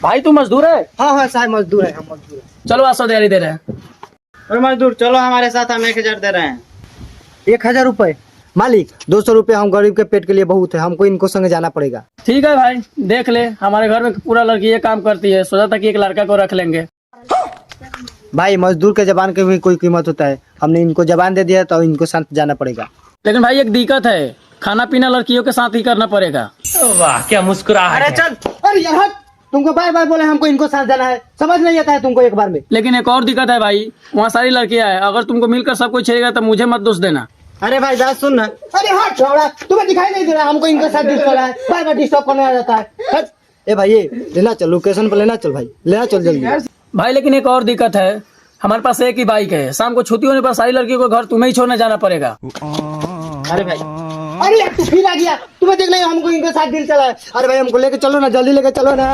भाई तू मजदूर है? हाँ हाँ साहब मजदूर है, हम मजदूर है। चलो आसो दिहाड़ी दे रहे हैं। और मजदूर चलो हमारे साथ, हम 1,000 दे रहे हैं। 1,000 रुपए? मालिक 200 रुपए हम गरीब के पेट के लिए बहुत है, हमको इनको संग जाना पड़ेगा। ठीक है भाई, देख ले, हमारे घर में पूरा लड़की ये काम करती है, सोचा था कि एक लड़का को रख लेंगे। भाई मजदूर के जबान की भी कोई कीमत होता है, हमने इनको जबान दे दिया तो इनको साथ जाना पड़ेगा। लेकिन भाई एक दिक्कत है, खाना पीना लड़कियों के साथ ही करना पड़ेगा। वाह क्या मुस्कुराहट अरे चल, अरे यार तुमको बार बार बोले हमको इनको साथ जाना है, समझ नहीं आता है तुमको एक बार में। लेकिन एक और दिक्कत है भाई, वहाँ सारी लड़कियां हैं, अगर तुमको मिलकर सब कुछ छेड़ेगा तो मुझे मत दोष देना। अरे भाई बात सुन ना। अरे हाँ छोड़ा, तुम्हें दिखाई नहीं दे रहा हमको इनके साथ डिस्टर्ब है, बार बार डिस्टर्ब करने आ जाता है। हट। ए भाई ये लेना चल, लोकेशन पर लेना चल भाई, लेना चल जल्दी। भाई लेकिन एक और दिक्कत है, हमारे पास एक ही बाइक है, शाम को छुट्टी होने पर सारी लड़कियों को घर तुम्हें ही छोड़ने जाना पड़ेगा। अरे भाई अरे यार तू फिर आ गया, तुम्हें देख नहीं हमको इनके साथ दिल चला है। अरे भाई हमको लेके चलो ना, जल्दी लेके चलो ना।